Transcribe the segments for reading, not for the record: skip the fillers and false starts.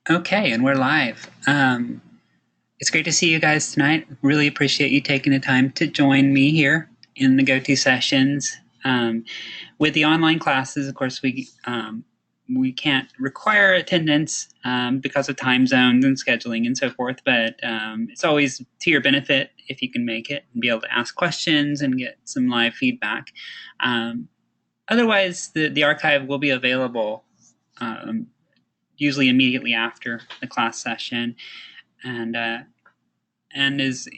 Okay, and we're live. It's great to see you guys tonight. Really appreciate you taking the time to join me here in the go-to sessions. With the online classes, of course, we can't require attendance because of time zones and scheduling and so forth, but it's always to your benefit if you can make it and be able to ask questions and get some live feedback. Otherwise, the archive will be available usually immediately after the class session, and is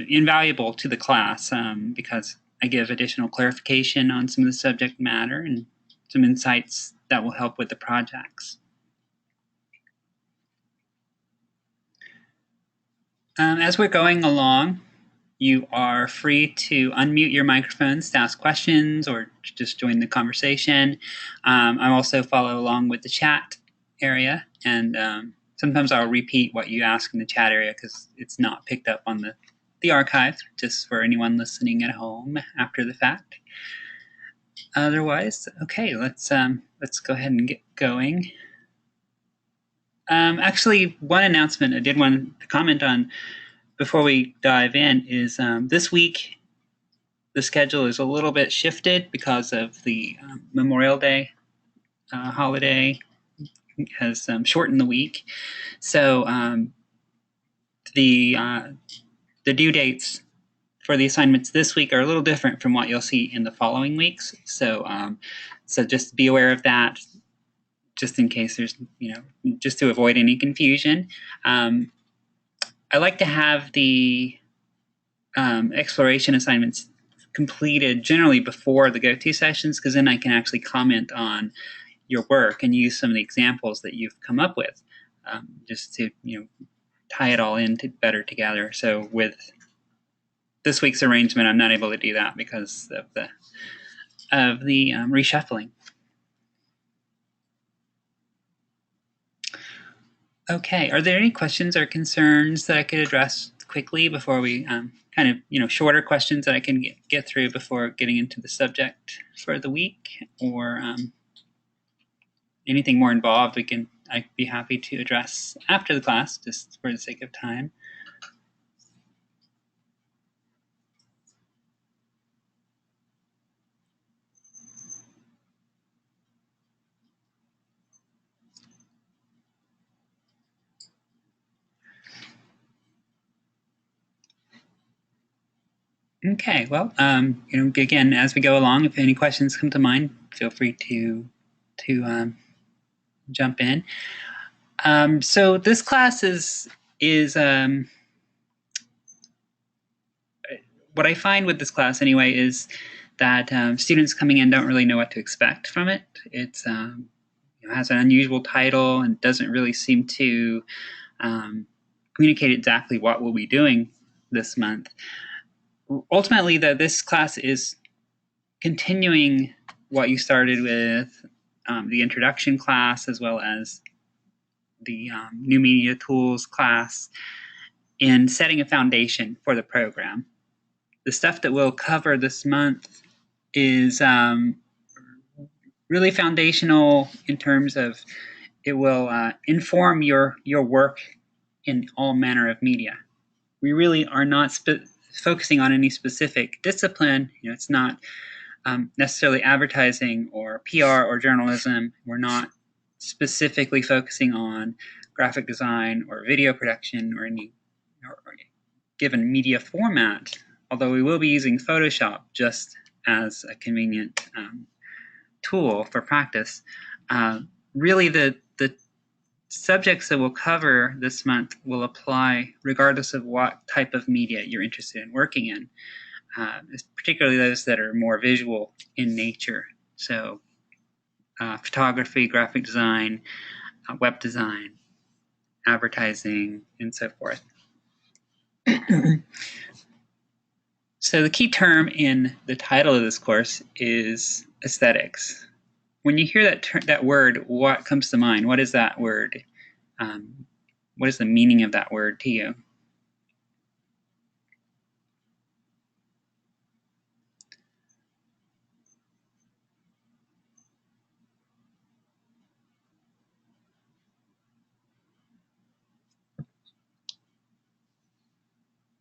invaluable to the class because I give additional clarification on some of the subject matter and some insights that will help with the projects. As we're going along, you are free to unmute your microphones to ask questions or just join the conversation. I also follow along with the chat area, and sometimes I'll repeat what you ask in the chat area because it's not picked up on the archive, just for anyone listening at home after the fact. Otherwise, okay, let's go ahead and get going. Actually, one announcement I did want to comment on before we dive in is this week the schedule is a little bit shifted because of the Memorial Day holiday has shortened the week. So the due dates for the assignments this week are a little different from what you'll see in the following weeks. So so just be aware of that, just in case there's, just to avoid any confusion. I like to have the exploration assignments completed generally before the go-to sessions, because then I can actually comment on your work and use some of the examples that you've come up with, just to tie it all in better together. So with this week's arrangement, I'm not able to do that because of the reshuffling. Okay, are there any questions or concerns that I could address quickly before we kind of, shorter questions that I can get through before getting into the subject for the week, or anything more involved I'd be happy to address after the class, just for the sake of time. Okay, well, again, as we go along, if any questions come to mind, feel free to jump in. So this class is what I find with this class anyway is that students coming in don't really know what to expect from it. It's has an unusual title and doesn't really seem to communicate exactly what we'll be doing this month. Ultimately, though, this class is continuing what you started with the introduction class, as well as the new media tools class, in setting a foundation for the program. The stuff that we'll cover this month is really foundational in terms of it will inform your work in all manner of media. We really are not focusing on any specific discipline. It's not necessarily advertising or PR or journalism. We're not specifically focusing on graphic design or video production or any given media format, although we will be using Photoshop just as a convenient tool for practice. Really, the subjects that we'll cover this month will apply regardless of what type of media you're interested in working in, particularly those that are more visual in nature. So photography, graphic design, web design, advertising, and so forth. So the key term in the title of this course is aesthetics. When you hear that word, what comes to mind? What is that word? What is the meaning of that word to you?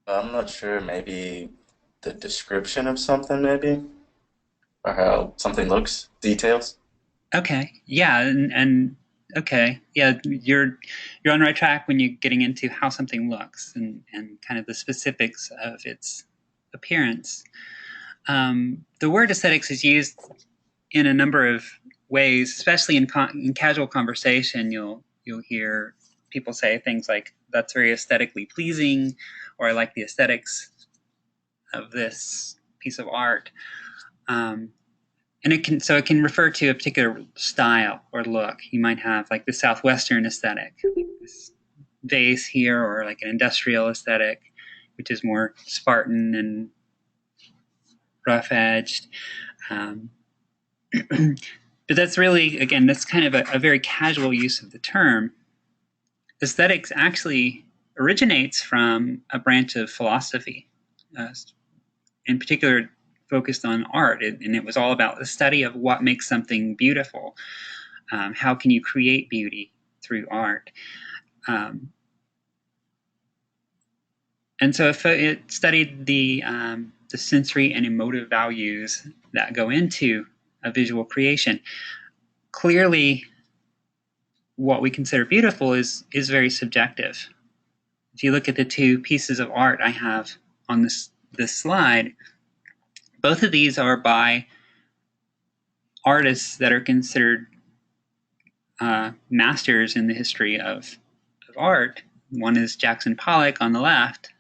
I'm not sure, maybe the description of something, maybe, or how something looks, details. Okay, yeah, and okay, yeah, you're on the right track when you're getting into how something looks and kind of the specifics of its appearance. The word aesthetics is used in a number of ways, especially in casual conversation. You'll hear people say things like, "That's very aesthetically pleasing," or "I like the aesthetics of this piece of art." Um, and it can refer to a particular style or look. You might have like the Southwestern aesthetic, this vase here, or like an industrial aesthetic, which is more Spartan and rough edged. Um, but that's really, again, that's kind of a very casual use of the term. Aesthetics actually originates from a branch of philosophy, uh, in particular focused on art, and it was all about the study of what makes something beautiful. How can you create beauty through art? Um, and so if it studied the sensory and emotive values that go into a visual creation. Clearly, what we consider beautiful is very subjective. If you look at the two pieces of art I have on this slide, both of these are by artists that are considered masters in the history of art. One is Jackson Pollock on the left,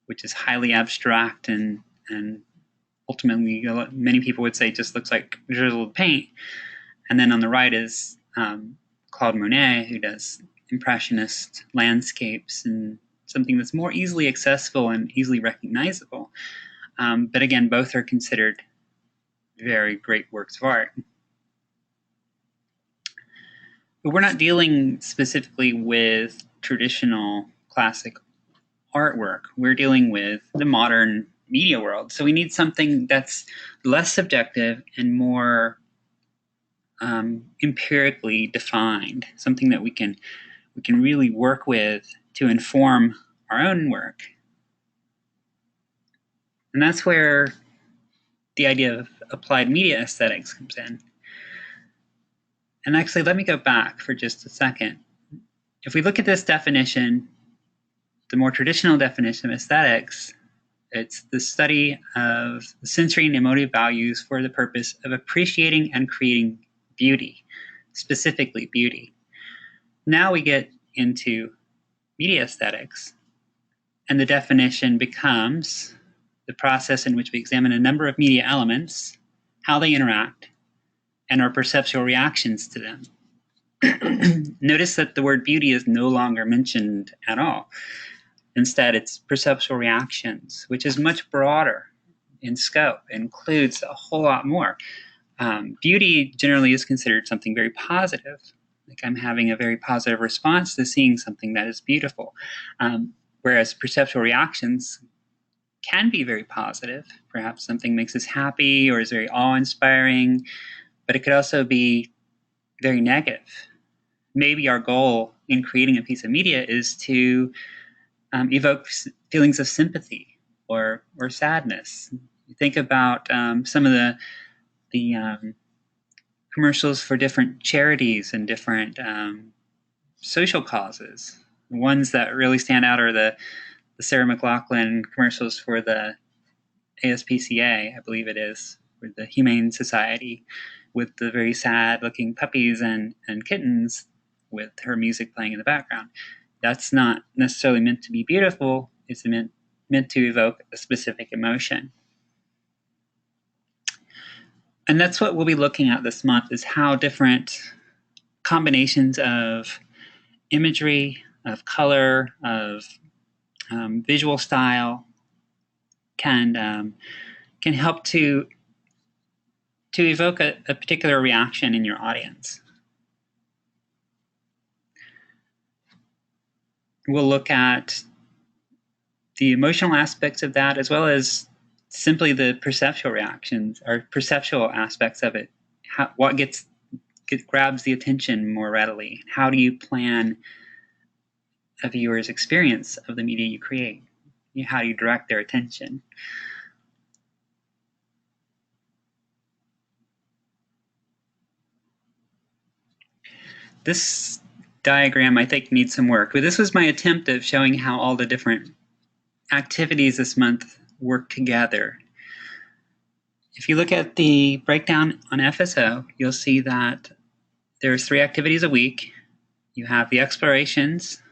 which is highly abstract and ultimately many people would say just looks like drizzled paint. And then on the right is Claude Monet, who does impressionist landscapes and something that's more easily accessible and easily recognizable. But again, both are considered very great works of art. But we're not dealing specifically with traditional classic artwork. We're dealing with the modern media world. So we need something that's less subjective and more empirically defined, something that we can really work with to inform our own work. And that's where the idea of applied media aesthetics comes in. And actually, let me go back for just a second. If we look at this definition, the more traditional definition of aesthetics, it's the study of the sensory and emotive values for the purpose of appreciating and creating beauty, specifically beauty. Now we get into media aesthetics, and the definition becomes the process in which we examine a number of media elements, how they interact, and our perceptual reactions to them. Notice that the word beauty is no longer mentioned at all. Instead, it's perceptual reactions, which is much broader in scope. It includes a whole lot more. Beauty generally is considered something very positive. Like I'm having a very positive response to seeing something that is beautiful. Whereas perceptual reactions can be very positive. Perhaps something makes us happy or is very awe-inspiring, but it could also be very negative. Maybe our goal in creating a piece of media is to evoke feelings of sympathy or sadness. You think about some of the commercials for different charities and different social causes. The ones that really stand out are the Sarah McLachlan commercials for the ASPCA, I believe it is, for the Humane Society, with the very sad-looking puppies and kittens with her music playing in the background. That's not necessarily meant to be beautiful. It's meant to evoke a specific emotion. And that's what we'll be looking at this month, is how different combinations of imagery, of color, of visual style can help to evoke a particular reaction in your audience. We'll look at the emotional aspects of that, as well as simply the perceptual reactions or perceptual aspects of it. What grabs the attention more readily? How do you plan a viewer's experience of the media you create? how you direct their attention. This diagram, I think, needs some work, but this was my attempt of showing how all the different activities this month work together. If you look at the breakdown on FSO, you'll see that there's 3 activities a week. You have the explorations,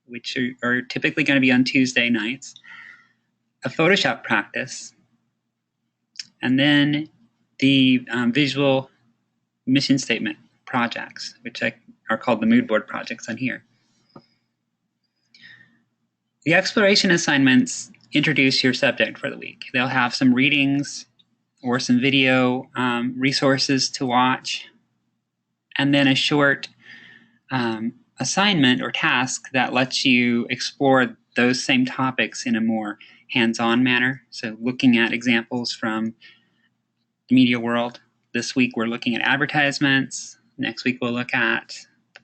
which are typically going to be on Tuesday nights, a Photoshop practice, and then the visual mission statement projects, which are called the mood board projects on here. The exploration assignments introduce your subject for the week. They'll have some readings or some video resources to watch, and then a short assignment or task that lets you explore those same topics in a more hands-on manner. So looking at examples from the media world. This week we're looking at advertisements. Next week we'll look at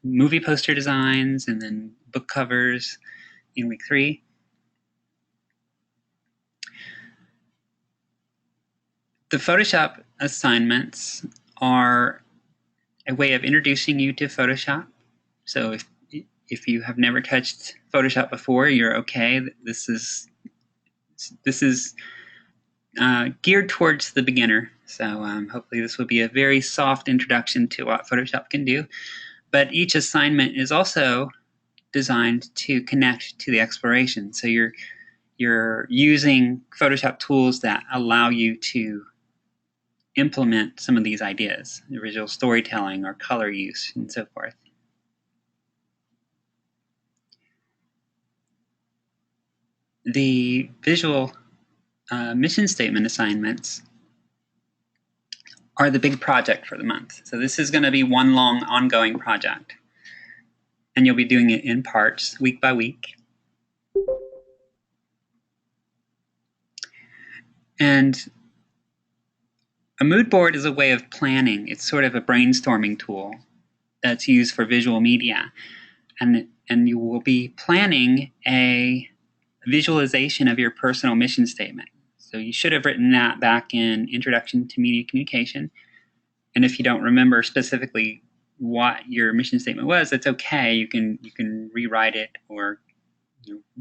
movie poster designs and then book covers in week 3. The Photoshop assignments are a way of introducing you to Photoshop. So if you have never touched Photoshop before, you're okay. This is geared towards the beginner. So hopefully this will be a very soft introduction to what Photoshop can do. But each assignment is also designed to connect to the exploration. So you're using Photoshop tools that allow you to implement some of these ideas, the visual storytelling or color use and so forth. The visual mission statement assignments are the big project for the month. So this is going to be one long ongoing project. And you'll be doing it in parts, week by week. And a mood board is a way of planning. It's sort of a brainstorming tool that's used for visual media. And you will be planning a visualization of your personal mission statement. So you should have written that back in Introduction to Media Communication. And if you don't remember specifically what your mission statement was, that's okay. You can rewrite it or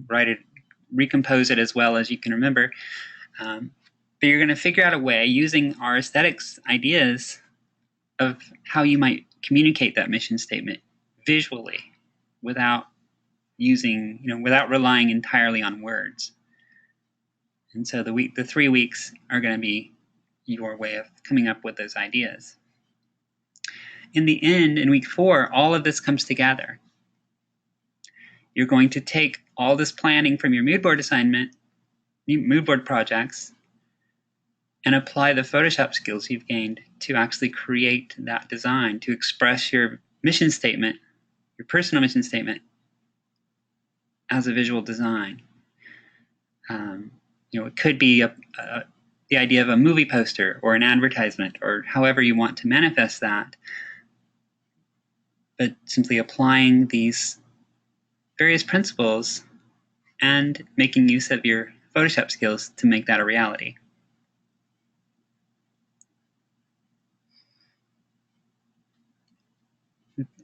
write it, recompose it as well as you can remember. But you're going to figure out a way using our aesthetics ideas of how you might communicate that mission statement visually without without relying entirely on words. And so the 3 weeks are going to be your way of coming up with those ideas. In the end, in week 4, all of this comes together. You're going to take all this planning from your mood board assignment, mood board projects, and apply the Photoshop skills you've gained to actually create that design, to express your mission statement, your personal mission statement, as a visual design. It could be the idea of a movie poster or an advertisement or however you want to manifest that, but simply applying these various principles and making use of your Photoshop skills to make that a reality.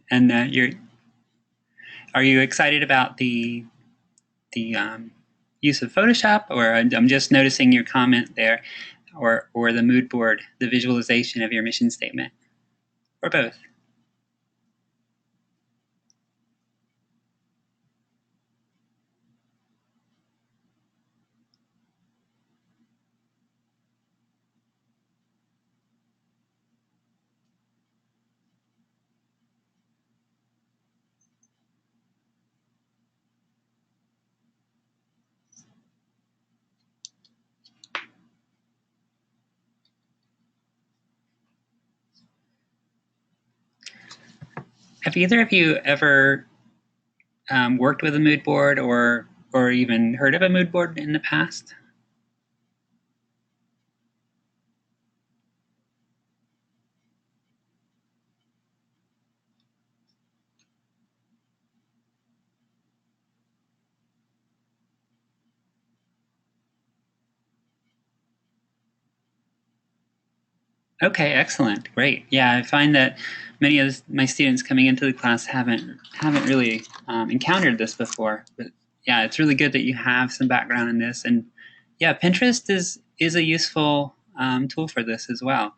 And are you excited about the use of Photoshop, or I'm just noticing your comment there, or the mood board, the visualization of your mission statement, or both? Have either of you ever worked with a mood board or even heard of a mood board in the past? Okay, excellent, great. Yeah, I find that many of my students coming into the class haven't really encountered this before. But yeah, it's really good that you have some background in this. And yeah, Pinterest is a useful tool for this as well.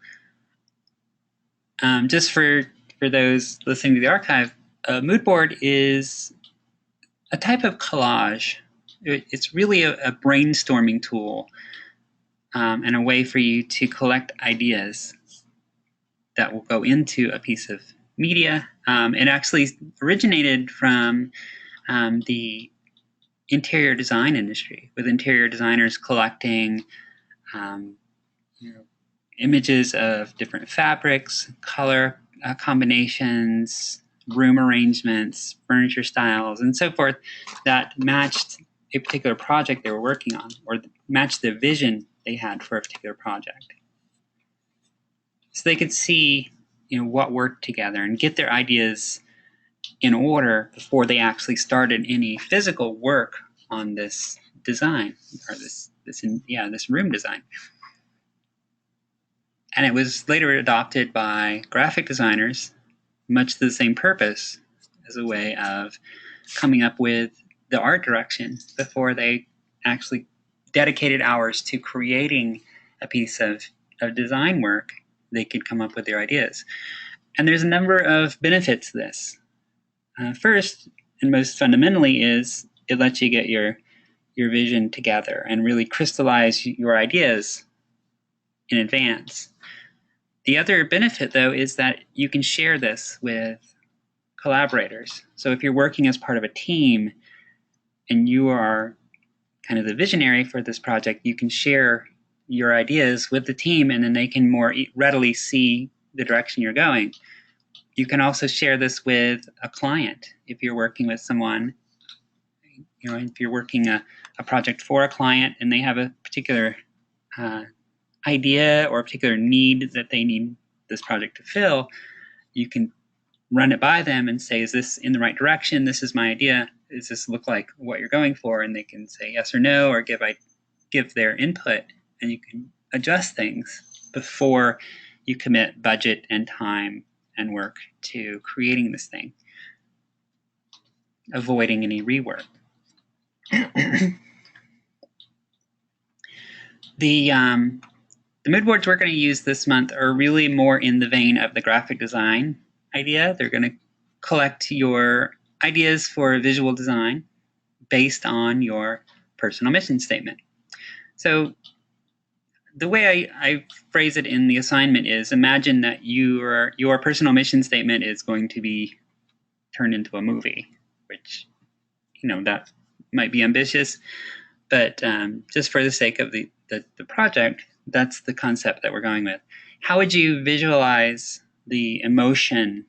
Just for those listening to the archive, a mood board is a type of collage. It's really a brainstorming tool and a way for you to collect ideas that will go into a piece of media. It actually originated from the interior design industry, with interior designers collecting um, you know, images of different fabrics, color combinations, room arrangements, furniture styles, and so forth that matched a particular project they were working on or matched the vision they had for a particular project. So they could see what worked together and get their ideas in order before they actually started any physical work on this design or this room design. And it was later adopted by graphic designers, much to the same purpose, as a way of coming up with the art direction before they actually dedicated hours to creating a piece of design work. They could come up with their ideas. And there's a number of benefits to this. First, and most fundamentally, is it lets you get your vision together and really crystallize your ideas in advance. The other benefit, though, is that you can share this with collaborators. So if you're working as part of a team and you are kind of the visionary for this project, you can share your ideas with the team and then they can more readily see the direction you're going. You can also share this with a client if you're working with someone. If you're working a project for a client and they have a particular idea or a particular need that they need this project to fill, you can run it by them and say, is this in the right direction? This is my idea. Does this look like what you're going for? And they can say yes or no, or give their input, and you can adjust things before you commit budget and time and work to creating this thing, avoiding any rework. The mood boards we're going to use this month are really more in the vein of the graphic design idea. They're going to collect your ideas for visual design based on your personal mission statement. So the way I phrase it in the assignment is, imagine that your personal mission statement is going to be turned into a movie, which, that might be ambitious, but just for the sake of the project, that's the concept that we're going with. How would you visualize the emotion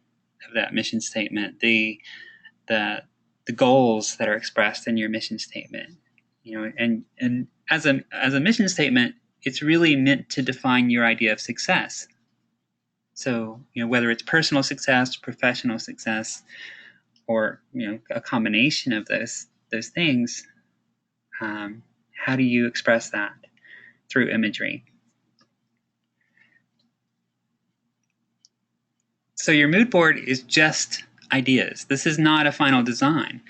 of that mission statement, the goals that are expressed in your mission statement? And as a mission statement, it's really meant to define your idea of success. So, whether it's personal success, professional success, or a combination of those things, how do you express that through imagery? So your mood board is just ideas. This is not a final design.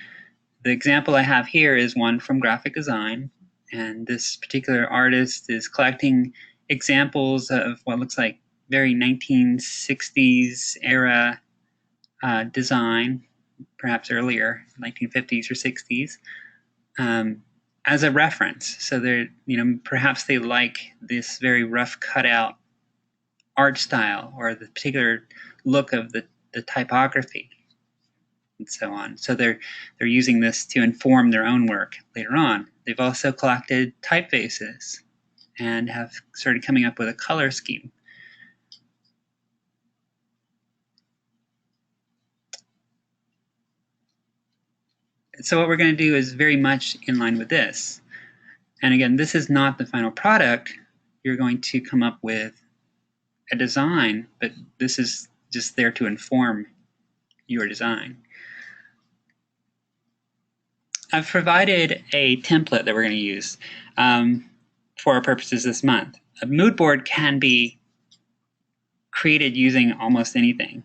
The example I have here is one from graphic design, and this particular artist is collecting examples of what looks like very 1960s era design, perhaps earlier, 1950s or 60s, as a reference. So they're, perhaps they like this very rough cutout art style or the particular look of the typography and so on. So they're using this to inform their own work later on. They've also collected typefaces and have started coming up with a color scheme. So what we're going to do is very much in line with this. And again, this is not the final product. You're going to come up with a design, but this is just there to inform your design. I've provided a template that we're going to use for our purposes this month. A mood board can be created using almost anything.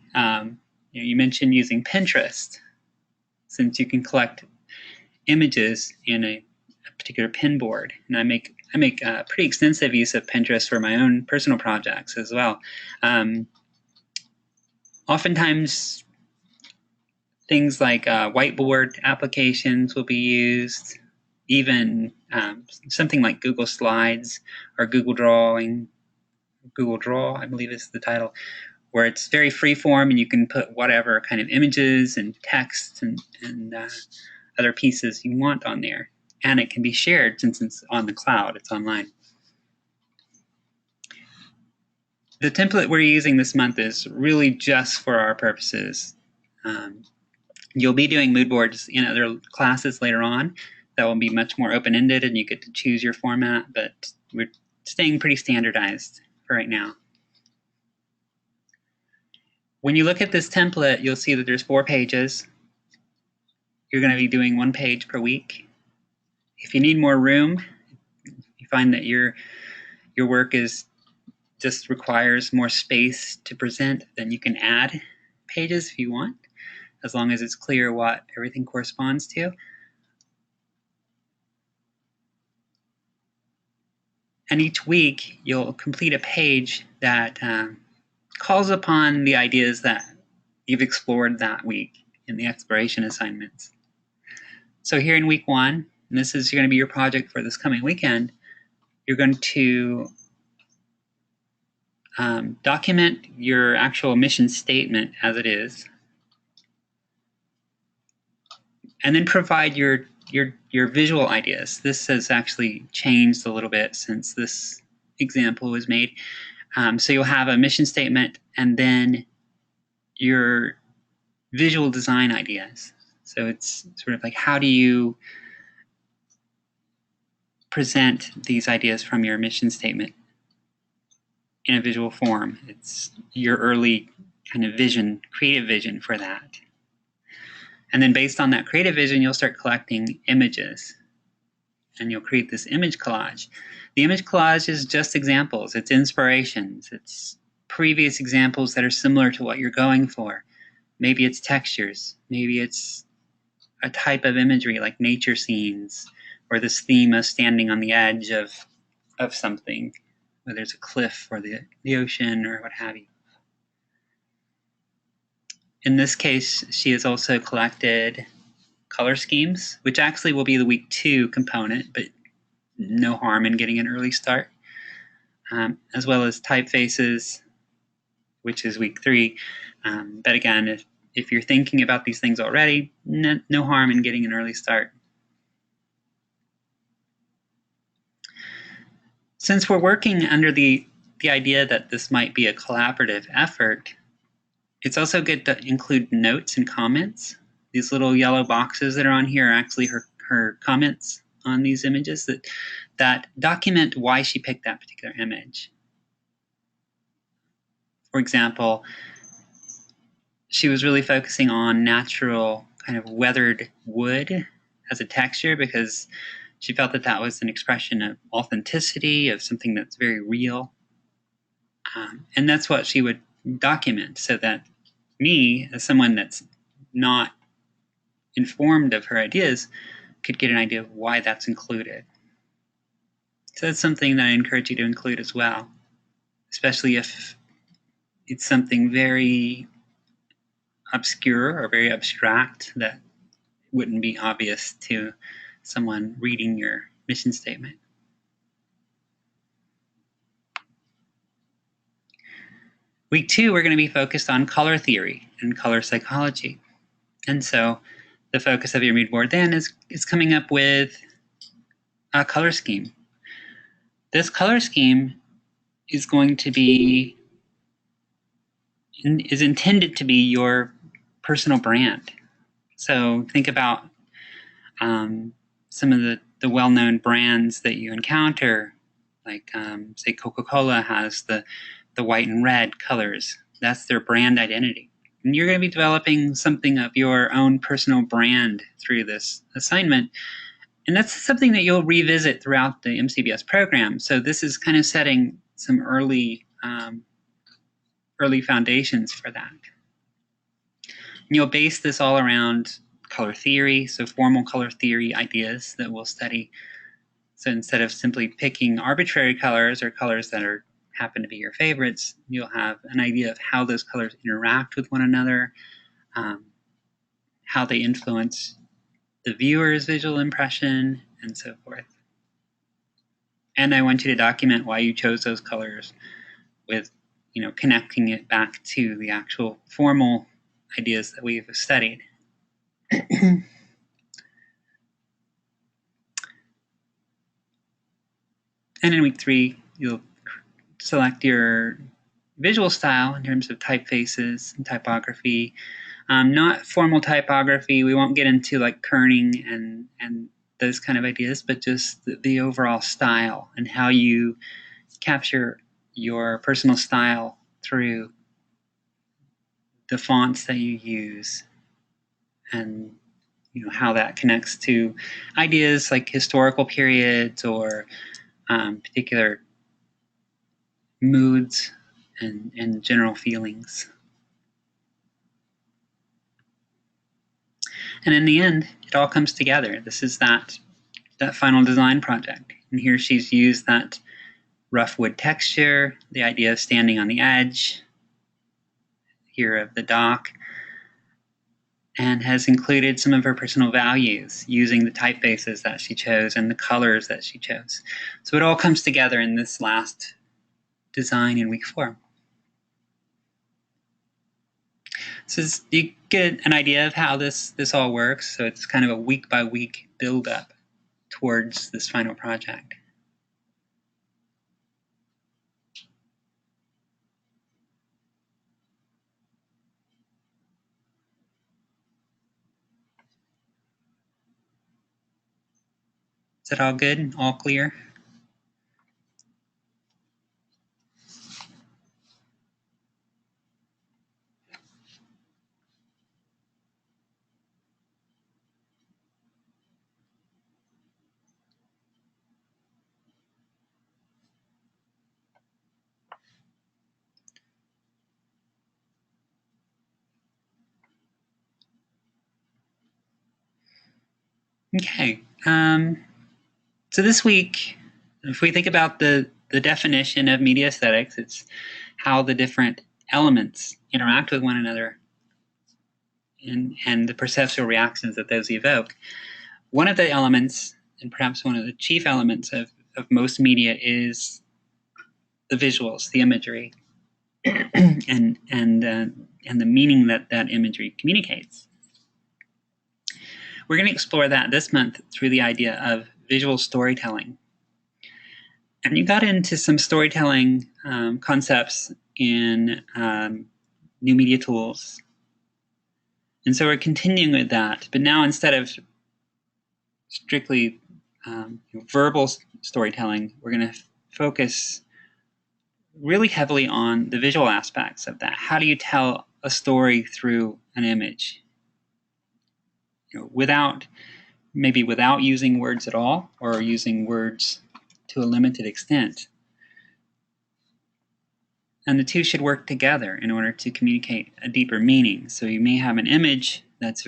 You mentioned using Pinterest, since you can collect images in a particular pin board, and I make pretty extensive use of Pinterest for my own personal projects as well. Oftentimes, things like whiteboard applications will be used, even something like Google Slides or Google Draw, I believe is the title, where it's very free form and you can put whatever kind of images and text and other pieces you want on there. And it can be shared since it's on the cloud, it's online. The template we're using this month is really just for our purposes. You'll be doing mood boards in other classes later on that will be much more open-ended and you get to choose your format, but we're staying pretty standardized for right now. When you look at this template, you'll see that there's 4 pages. You're going to be doing 1 page per week. If you need more room, you find that your work just requires more space to present, then you can add pages if you want, as long as it's clear what everything corresponds to. And each week, you'll complete a page that calls upon the ideas that you've explored that week in the exploration assignments. So here in week 1, and this is going to be your project for this coming weekend, you're going to document your actual mission statement as it is, and then provide your visual ideas. This has actually changed a little bit since this example was made. So you'll have a mission statement and then your visual design ideas. So it's sort of like, how do you present these ideas from your mission statement in a visual form? It's your early kind of vision, creative vision for that. And then based on that creative vision, you'll start collecting images and you'll create this image collage. The image collage is just examples. It's inspirations. It's previous examples that are similar to what you're going for. Maybe it's textures. Maybe it's a type of imagery like nature scenes, or this theme of standing on the edge of something, whether it's a cliff or the ocean or what have you. In this case, she has also collected color schemes, which actually will be the week 2 component, but no harm in getting an early start, as well as typefaces, which is week 3. But again, if you're thinking about these things already, no harm in getting an early start. Since we're working under the idea that this might be a collaborative effort, it's also good to include notes and comments. These little yellow boxes that are on here are actually her comments on these images that document why she picked that particular image. For example, she was really focusing on natural kind of weathered wood as a texture because she felt that that was an expression of authenticity, of something that's very real. And that's what she would document, so that me, as someone that's not informed of her ideas, could get an idea of why that's included. So that's something that I encourage you to include as well, especially if it's something very obscure or very abstract that wouldn't be obvious to someone reading your mission statement. Week 2, we're going to be focused on color theory and color psychology. And so the focus of your mood board then is coming up with a color scheme. This color scheme is going to be, is intended to be your personal brand. So think about some of the well-known brands that you encounter, like say Coca-Cola has the white and red colors. That's their brand identity. And you're going to be developing something of your own personal brand through this assignment. And that's something that you'll revisit throughout the MCBS program. So this is kind of setting some early early foundations for that. And you'll base this all around color theory, so formal color theory ideas that we'll study. So instead of simply picking arbitrary colors or colors that happen to be your favorites, you'll have an idea of how those colors interact with one another, how they influence the viewer's visual impression, and so forth. And I want you to document why you chose those colors with, connecting it back to the actual formal ideas that we've studied. And in week 3, you'll select your visual style in terms of typefaces and typography. Not formal typography. We won't get into like kerning and those kind of ideas, but just the overall style and how you capture your personal style through the fonts that you use, and how that connects to ideas like historical periods or particular moods and general feelings. And in the end, it all comes together. This is that final design project. And here she's used that rough wood texture, the idea of standing on the edge here of the dock, and has included some of her personal values using the typefaces that she chose and the colors that she chose. So it all comes together in this last design in week 4. So you get an idea of how this all works. So it's kind of a week by week build up towards this final project. Is that all good? All clear? Okay. So this week, if we think about the definition of media aesthetics, it's how the different elements interact with one another and the perceptual reactions that those evoke. One of the elements, and perhaps one of the chief elements of most media, is the visuals, the imagery, and the meaning that imagery communicates. We're going to explore that this month through the idea of visual storytelling. And you got into some storytelling concepts in new media tools. And so we're continuing with that. But now instead of strictly verbal storytelling, we're going to focus really heavily on the visual aspects of that. How do you tell a story through an image? Without using words at all, or using words to a limited extent. And the two should work together in order to communicate a deeper meaning. So you may have an image that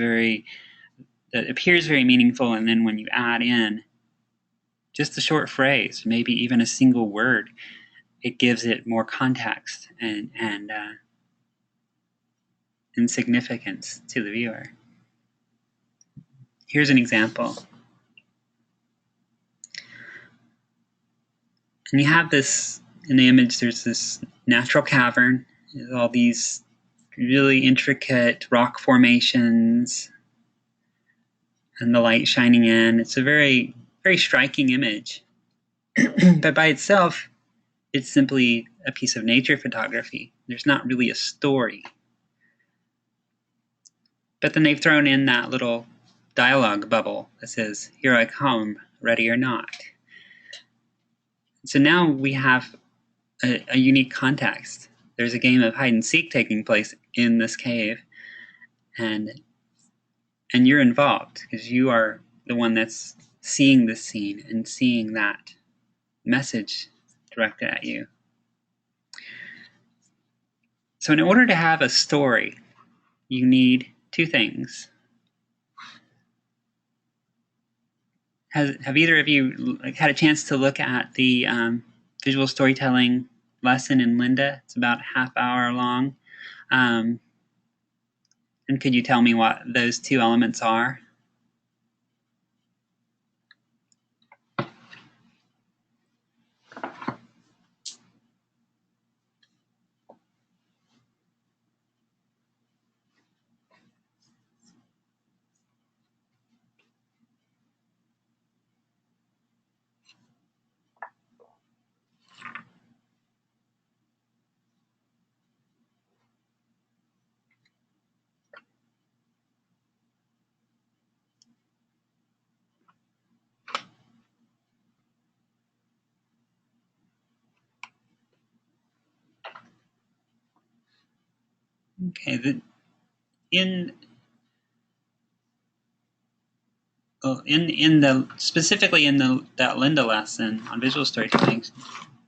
appears very meaningful, and then when you add in just a short phrase, maybe even a single word, it gives it more context and significance to the viewer. Here's an example. And you have this, in the image, there's this natural cavern, with all these really intricate rock formations and the light shining in. It's a very, very striking image. But by itself, it's simply a piece of nature photography. There's not really a story. But then they've thrown in that little dialogue bubble that says, "Here I come, ready or not." So now we have a unique context. There's a game of hide and seek taking place in this cave, and you're involved because you are the one that's seeing this scene and seeing that message directed at you. So in order to have a story, you need two things. Have either of you had a chance to look at the visual storytelling lesson in Linda? It's about a half hour long. And could you tell me what those two elements are? Okay, specifically in that Linda lesson on visual storytelling,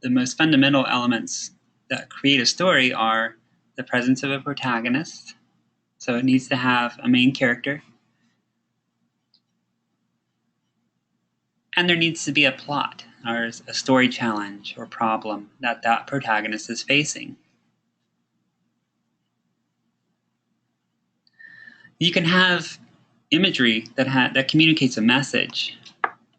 the most fundamental elements that create a story are the presence of a protagonist. So it needs to have a main character. And there needs to be a plot or a story challenge or problem that that protagonist is facing. You can have imagery that communicates a message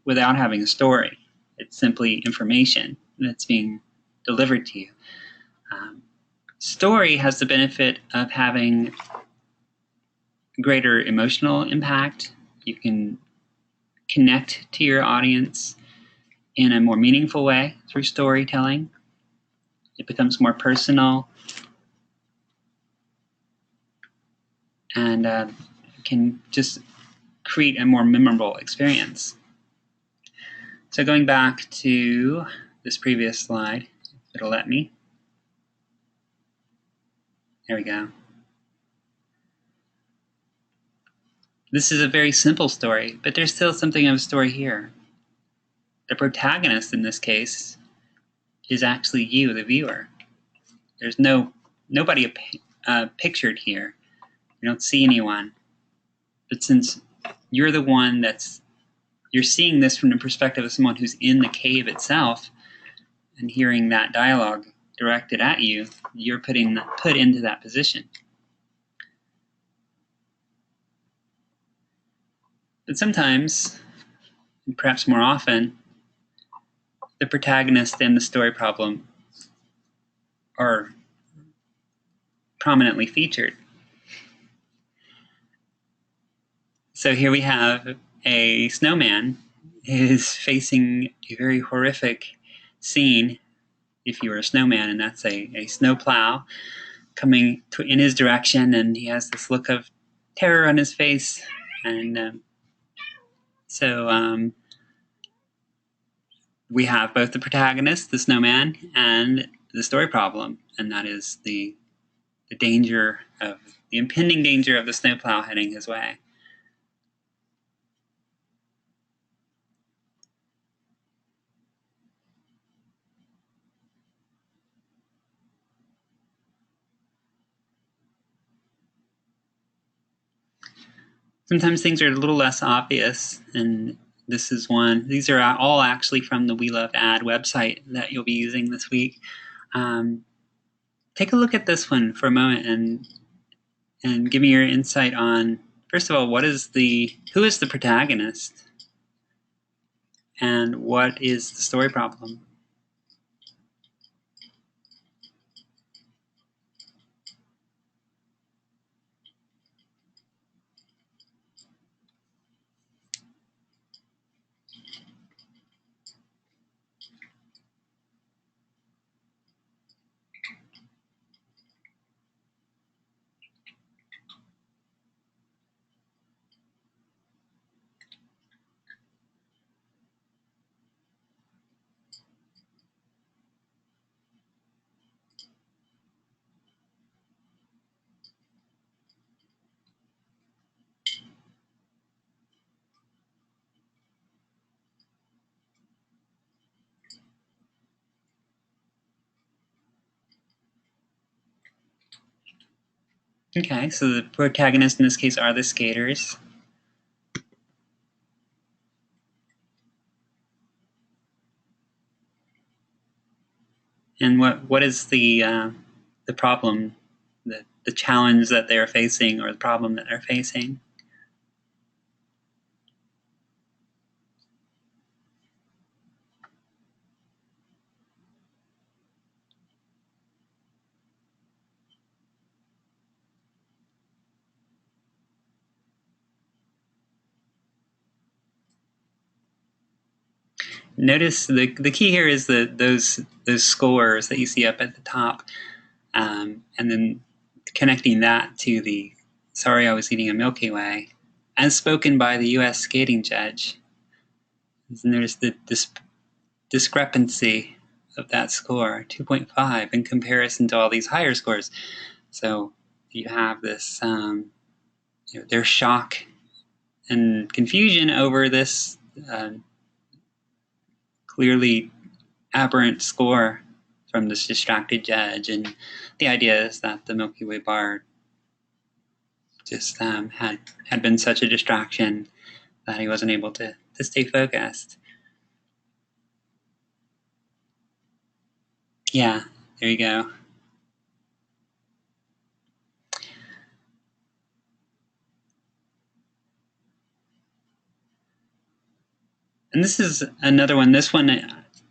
without having a story. It's simply information that's being delivered to you. Story has the benefit of having greater emotional impact. You can connect to your audience in a more meaningful way through storytelling. It becomes more personal and can just create a more memorable experience. So going back to this previous slide, if it'll let me. There we go. This is a very simple story, but there's still something of a story here. The protagonist in this case is actually you, the viewer. There's nobody pictured here. You don't see anyone. But since you're the one you're seeing this from the perspective of someone who's in the cave itself and hearing that dialogue directed at you, you're put into that position. But sometimes, and perhaps more often, the protagonist and the story problem are prominently featured. So here we have a snowman who is facing a very horrific scene, if you were a snowman, and that's a snowplow coming in his direction, and he has this look of terror on his face. And so we have both the protagonist, the snowman, and the story problem, and that is the impending danger of the snowplow heading his way. Sometimes things are a little less obvious, and this is one. These are all actually from the We Love Ad website that you'll be using this week. Take a look at this one for a moment and give me your insight on, first of all, who is the protagonist, and what is the story problem? Okay, so the protagonists in this case are the skaters. And what is the problem, the challenge that they're facing, or the problem that they're facing? Notice the key here is that those scores that you see up at the top, and then connecting that to the "Sorry, I was eating a Milky Way," as spoken by the U.S. skating judge. And there's this discrepancy of that score, 2.5, in comparison to all these higher scores. So you have this, their shock and confusion over this clearly aberrant score from this distracted judge. And the idea is that the Milky Way bar just had been such a distraction that he wasn't able to stay focused. Yeah, there you go. And this is another one. This one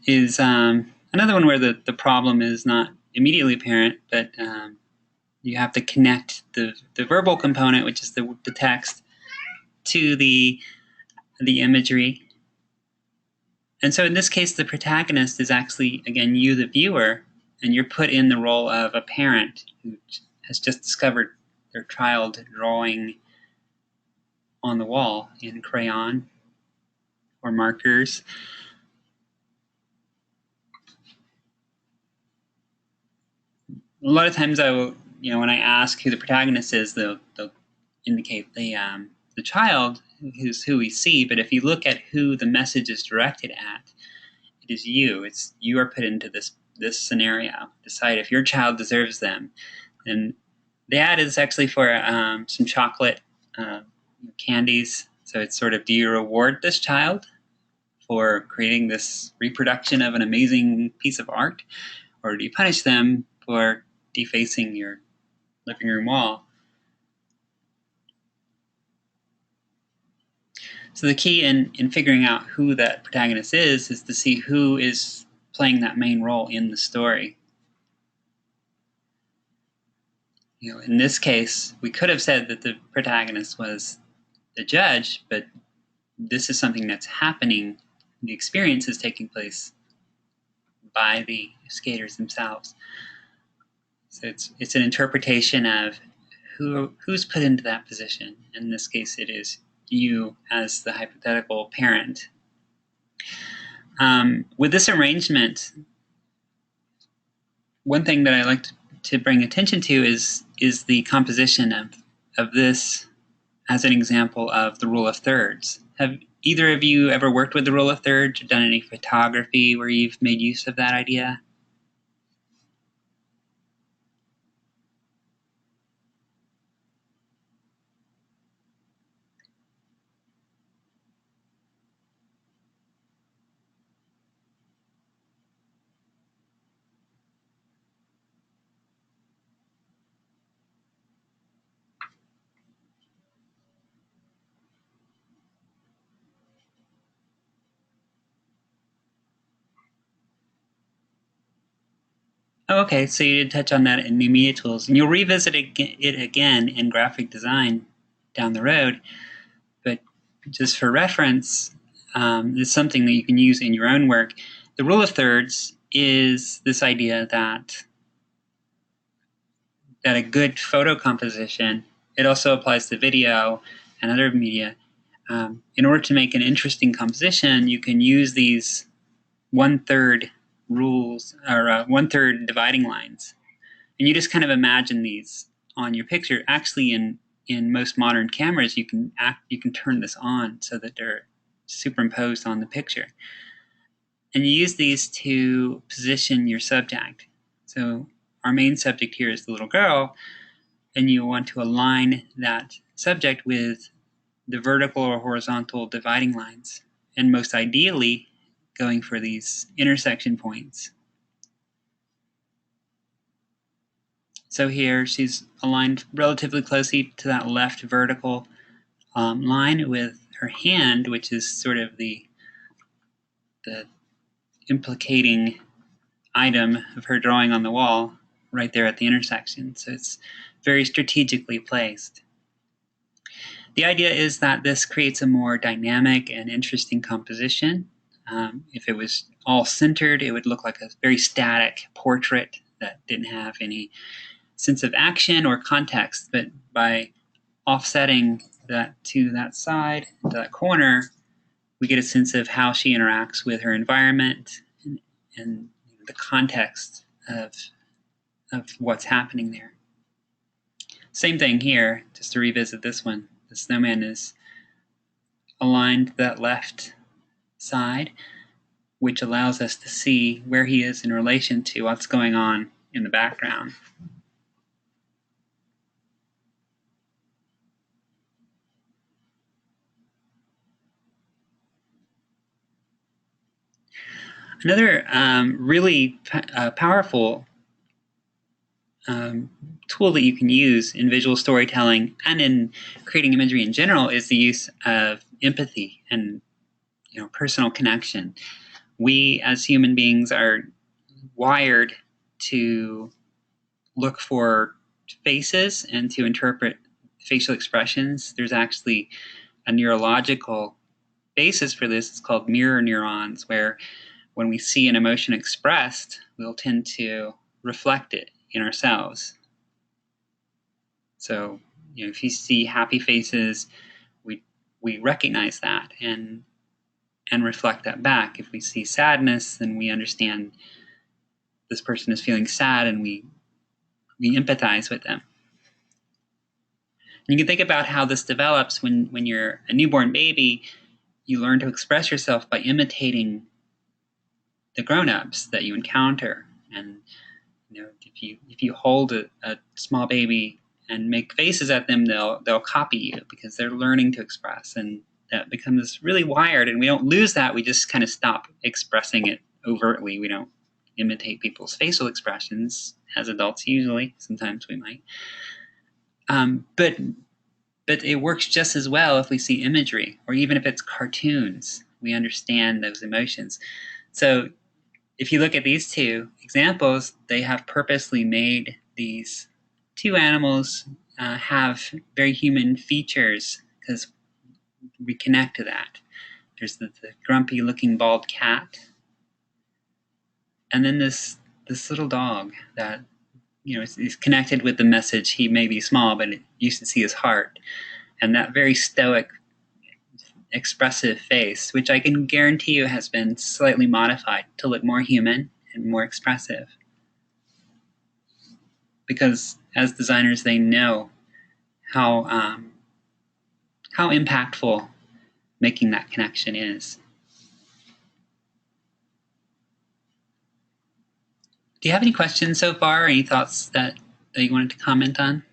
is another one where the problem is not immediately apparent, but you have to connect the verbal component, which is the text, to the imagery. And so in this case, the protagonist is actually, again, you, the viewer, and you're put in the role of a parent who has just discovered their child drawing on the wall in crayon or markers. A lot of times I will, when I ask who the protagonist is, they'll indicate the child, who's who we see. But if you look at who the message is directed at, it is you. It's you are put into this scenario. Decide if your child deserves them. And the ad is actually for some chocolate candies. So it's sort of, do you reward this child for creating this reproduction of an amazing piece of art, or do you punish them for defacing your living room wall? So the key in figuring out who that protagonist is to see who is playing that main role in the story. In this case, we could have said that the protagonist was the judge, but this is something that's happening. The experience is taking place by the skaters themselves. So it's an interpretation of who's put into that position. In this case, it is you as the hypothetical parent. With this arrangement, one thing that I like to bring attention to is the composition of this as an example of the rule of thirds. Have either of you ever worked with the rule of thirds or done any photography where you've made use of that idea? Oh, okay, so you did touch on that in the media tools, and you'll revisit it again in graphic design down the road. But just for reference, it's something that you can use in your own work. The rule of thirds is this idea that a good photo composition, it also applies to video and other media. In order to make an interesting composition, you can use these 1/3 rules, or 1/3 dividing lines. And you just kind of imagine these on your picture. Actually, in most modern cameras, you can turn this on so that they're superimposed on the picture. And you use these to position your subject. So our main subject here is the little girl, and you want to align that subject with the vertical or horizontal dividing lines, and most ideally going for these intersection points. So here she's aligned relatively closely to that left vertical line with her hand, which is sort of the implicating item of her drawing on the wall right there at the intersection. So it's very strategically placed. The idea is that this creates a more dynamic and interesting composition. If it was all centered, it would look like a very static portrait that didn't have any sense of action or context, but by offsetting that to that side, to that corner, we get a sense of how she interacts with her environment and the context of what's happening there. Same thing here, just to revisit this one. The snowman is aligned to that left side, which allows us to see where he is in relation to what's going on in the background. Another really powerful tool that you can use in visual storytelling and in creating imagery in general is the use of empathy and personal connection. We as human beings are wired to look for faces and to interpret facial expressions. There's actually a neurological basis for this. It's called mirror neurons, where when we see an emotion expressed, we'll tend to reflect it in ourselves. So, if you see happy faces, we recognize that and reflect that back. If we see sadness, then we understand this person is feeling sad, and we empathize with them. And you can think about how this develops when you're a newborn baby. You learn to express yourself by imitating the grown-ups that you encounter. And if you hold a small baby and make faces at them, they'll copy you because they're learning to express, and that becomes really wired. And we don't lose that. We just kind of stop expressing it overtly. We don't imitate people's facial expressions as adults usually. Sometimes we might. But it works just as well if we see imagery, or even if it's cartoons. We understand those emotions. So if you look at these two examples, they have purposely made these two animals have very human features because we connect to that. There's the grumpy looking bald cat, and then this little dog that is connected with the message. He may be small, but you should see his heart, and that very stoic, expressive face, which I can guarantee you has been slightly modified to look more human and more expressive. Because as designers, they know how impactful making that connection is. Do you have any questions so far, or any thoughts that you wanted to comment on?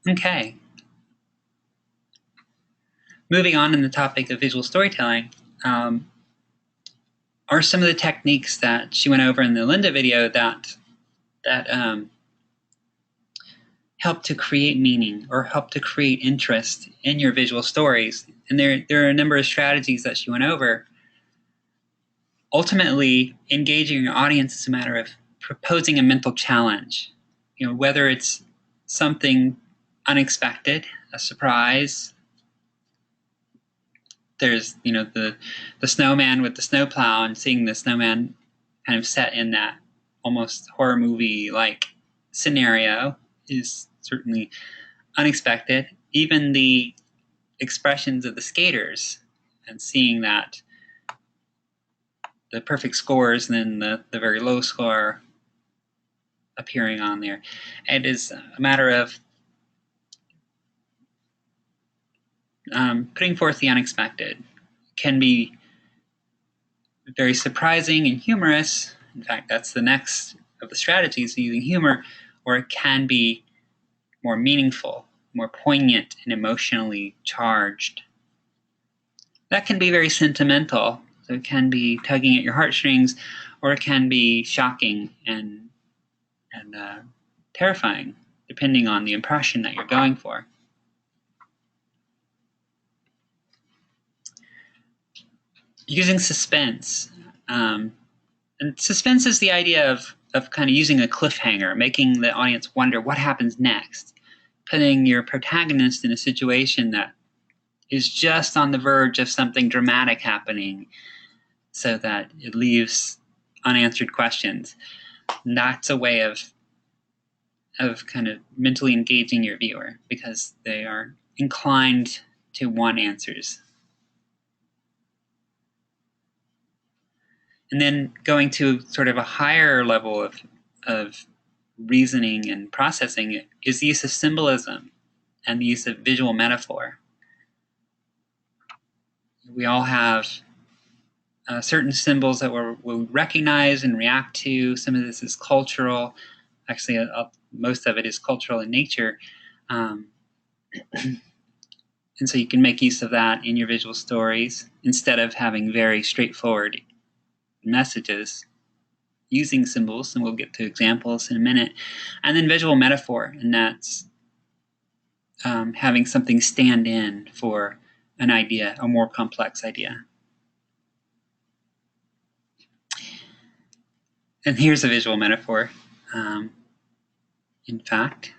Okay. Moving on in the topic of visual storytelling, are some of the techniques that she went over in the Linda video that help to create meaning or help to create interest in your visual stories. And there are a number of strategies that she went over. Ultimately, engaging your audience is a matter of proposing a mental challenge. Whether it's something unexpected, a surprise. There's the snowman with the snowplow, and seeing the snowman kind of set in that almost horror movie like scenario is certainly unexpected. Even the expressions of the skaters and seeing that the perfect scores and then the very low score appearing on there. It is a matter of putting forth the unexpected. It can be very surprising and humorous. In fact, that's the next of the strategies, using humor, or it can be more meaningful, more poignant, and emotionally charged. That can be very sentimental, so it can be tugging at your heartstrings, or it can be shocking and terrifying, depending on the impression that you're going for. Using suspense. And suspense is the idea of kind of using a cliffhanger, making the audience wonder what happens next, putting your protagonist in a situation that is just on the verge of something dramatic happening so that it leaves unanswered questions. And that's a way of kind of mentally engaging your viewer because they are inclined to want answers. And then going to sort of a higher level of reasoning and processing is the use of symbolism and the use of visual metaphor. We all have certain symbols that we'll recognize and react to. Some of this is cultural. Actually, most of it is cultural in nature. And so you can make use of that in your visual stories instead of having very straightforward messages using symbols, and we'll get to examples in a minute. And then visual metaphor, and that's having something stand in for an idea, a more complex idea. And here's a visual metaphor, in fact.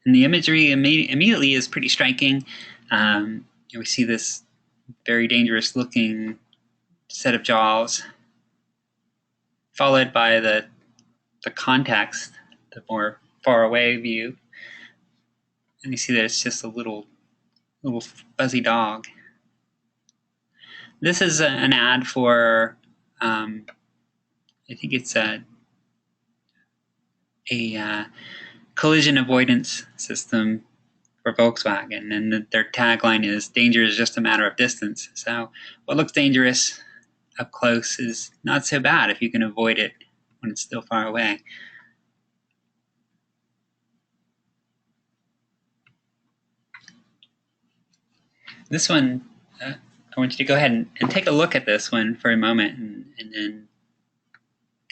And the imagery immediately is pretty striking. We see this very dangerous looking set of jaws, followed by the context, the more far away view. And you see that it's just a little fuzzy dog. This is an ad for, I think it's a collision avoidance system for Volkswagen, and their tagline is "Danger is just a matter of distance." So what looks dangerous up close is not so bad if you can avoid it when it's still far away. This one, I want you to go ahead and take a look at this one for a moment and then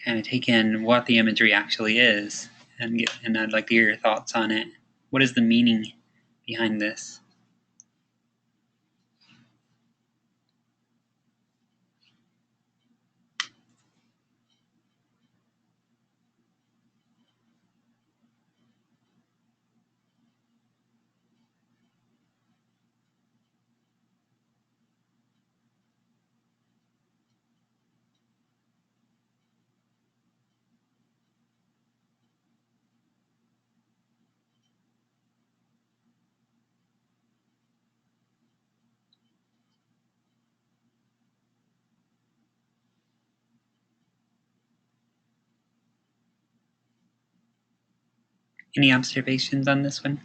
kind of take in what the imagery actually is, and I'd like to hear your thoughts on it. What is the meaning behind this? Any observations on this one?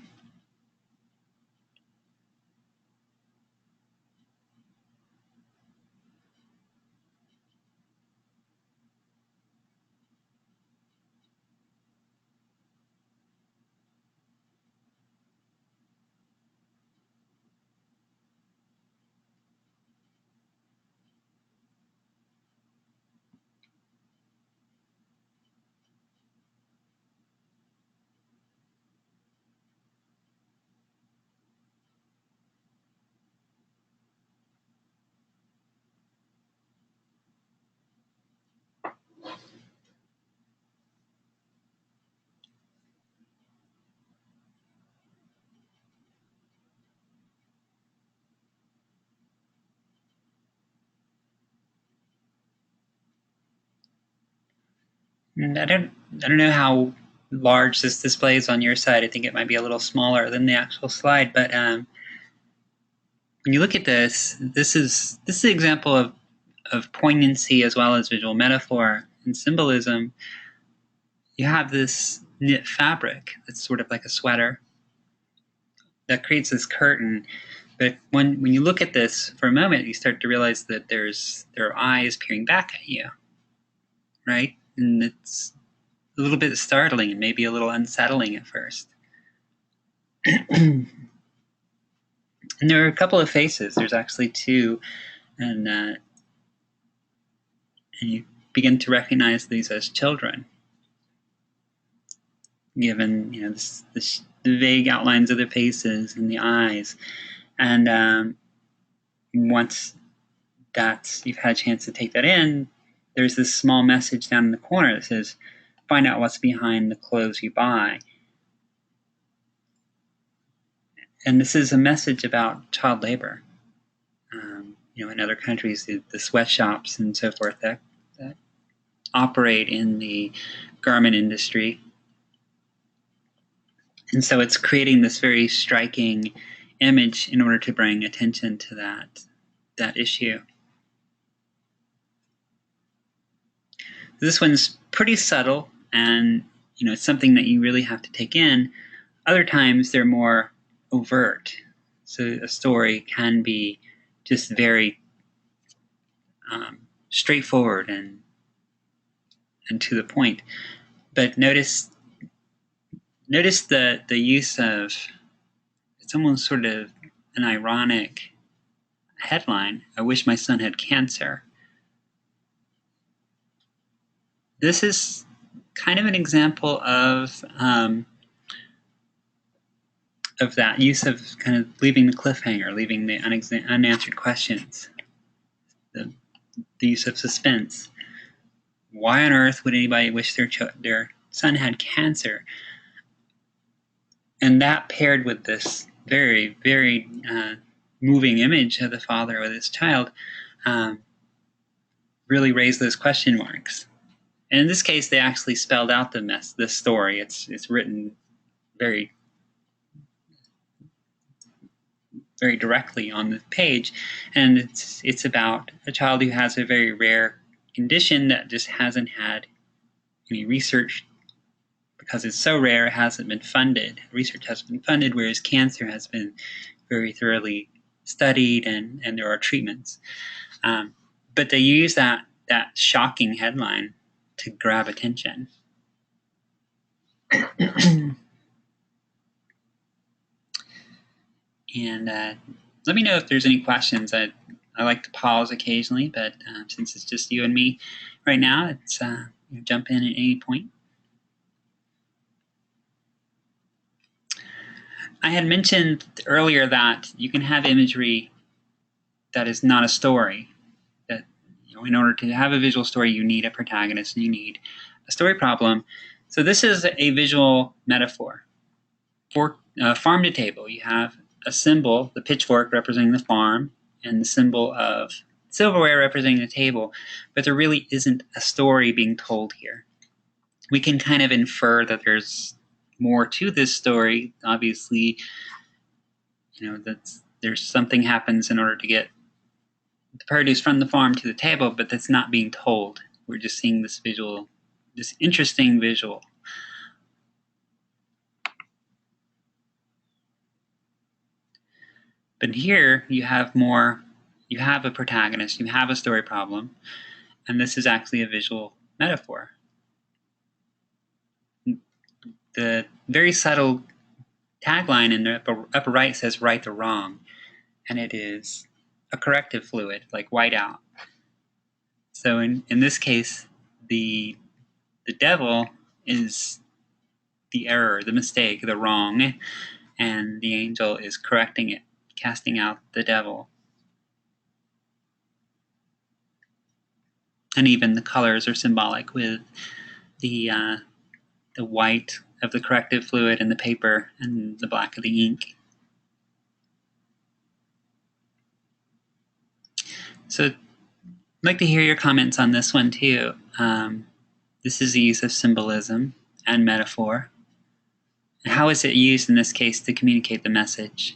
And I don't know how large this display is on your side. I think it might be a little smaller than the actual slide, but when you look at this, this is an example of poignancy as well as visual metaphor and symbolism. You have this knit fabric that's sort of like a sweater that creates this curtain. But when you look at this for a moment, you start to realize that there are eyes peering back at you, right? And it's a little bit startling and maybe a little unsettling at first. And there are a couple of faces. There's actually two, and you begin to recognize these as children, given the vague outlines of the faces and the eyes. And once that you've had a chance to take that in, there's this small message down in the corner that says, "Find out what's behind the clothes you buy." And this is a message about child labor. In other countries, the sweatshops and so forth that operate in the garment industry. And so it's creating this very striking image in order to bring attention to that issue. This one's pretty subtle, and it's something that you really have to take in. Other times they're more overt. So a story can be just very straightforward and to the point. But notice the use of, it's almost sort of an ironic headline, "I wish my son had cancer." This is kind of an example of that use of kind of leaving the cliffhanger, leaving the unanswered questions, the use of suspense. Why on earth would anybody wish their son had cancer? And that paired with this very, very moving image of the father with his child really raised those question marks. And in this case, they actually spelled out the story. It's written very, very directly on the page, and it's about a child who has a very rare condition that just hasn't had any research because it's so rare. It hasn't been funded. Research has been funded, whereas cancer has been very thoroughly studied, and there are treatments. But they use that shocking headline to grab attention. And let me know if there's any questions. I like to pause occasionally, but since it's just you and me right now, it's jump in at any point. I had mentioned earlier that you can have imagery that is not a story. That in order to have a visual story, you need a protagonist and you need a story problem. So this is a visual metaphor. For farm to table, you have a symbol, the pitchfork representing the farm, and the symbol of silverware representing the table, but there really isn't a story being told here. We can kind of infer that there's more to this story. Obviously, that there's something happens in order to get the produce from the farm to the table, but that's not being told. We're just seeing this visual, this interesting visual. But here you have a protagonist, you have a story problem, and this is actually a visual metaphor. The very subtle tagline in the upper right says "right or wrong," and it is a corrective fluid, like whiteout. So in this case, the devil is the error, the mistake, the wrong, and the angel is correcting it, casting out the devil. And even the colors are symbolic, with the white of the corrective fluid and the paper, and the black of the ink. So I'd like to hear your comments on this one too. This is the use of symbolism and metaphor. And how is it used in this case to communicate the message?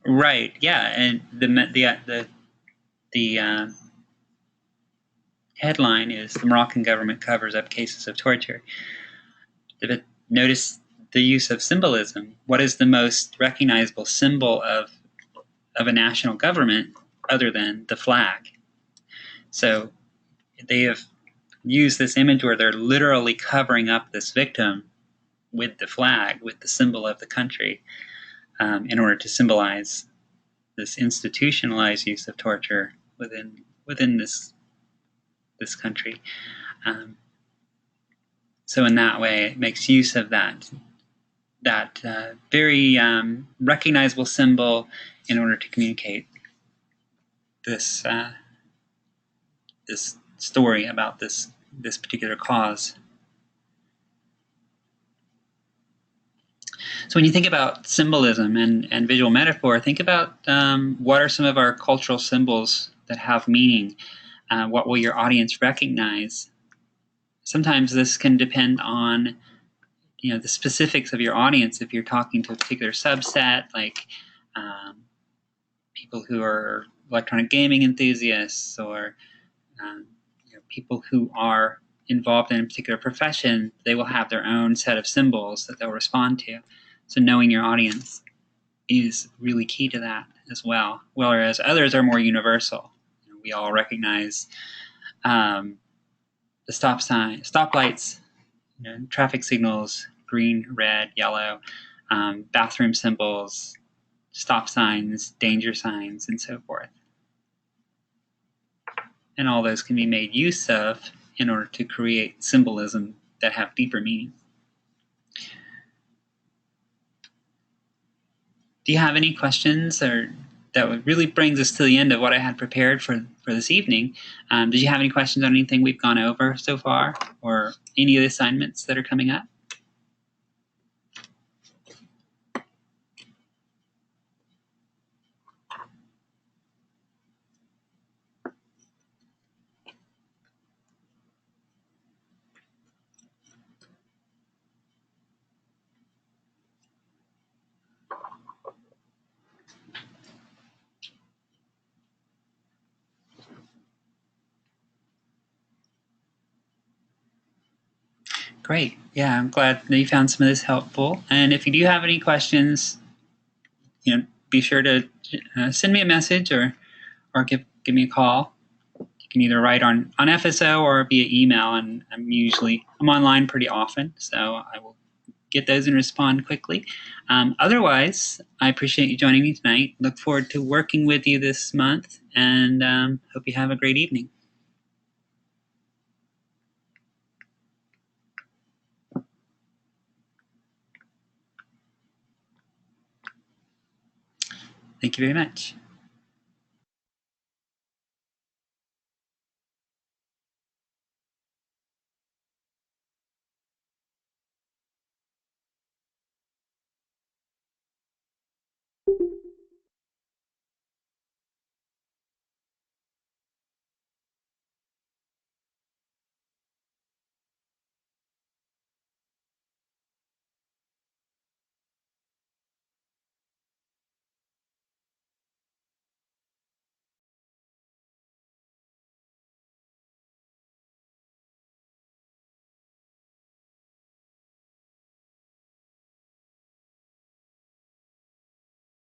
Right. Yeah, and the headline is "The Moroccan Government Covers Up Cases of Torture." But notice the use of symbolism. What is the most recognizable symbol of a national government other than the flag? So they have used this image where they're literally covering up this victim with the flag, with the symbol of the country, in order to symbolize this institutionalized use of torture within this country. So in that way, it makes use of that very recognizable symbol in order to communicate this this story about this particular cause. So when you think about symbolism and visual metaphor, think about what are some of our cultural symbols that have meaning. What will your audience recognize? Sometimes this can depend on the specifics of your audience. If you're talking to a particular subset, like people who are electronic gaming enthusiasts, or people who are involved in a particular profession, they will have their own set of symbols that they'll respond to. So knowing your audience is really key to that as well. Whereas others are more universal. We all recognize the stoplights, traffic signals, green, red, yellow, bathroom symbols, stop signs, danger signs, and so forth. And all those can be made use of in order to create symbolism that have deeper meaning. Do you have any questions, or that really brings us to the end of what I had prepared for this evening? Did you have any questions on anything we've gone over so far, or any of the assignments that are coming up? Great. Yeah, I'm glad that you found some of this helpful. And if you do have any questions, be sure to send me a message or give me a call. You can either write on FSO or via email, and I'm online pretty often, so I will get those and respond quickly. Otherwise, I appreciate you joining me tonight. Look forward to working with you this month, and hope you have a great evening. Thank you very much.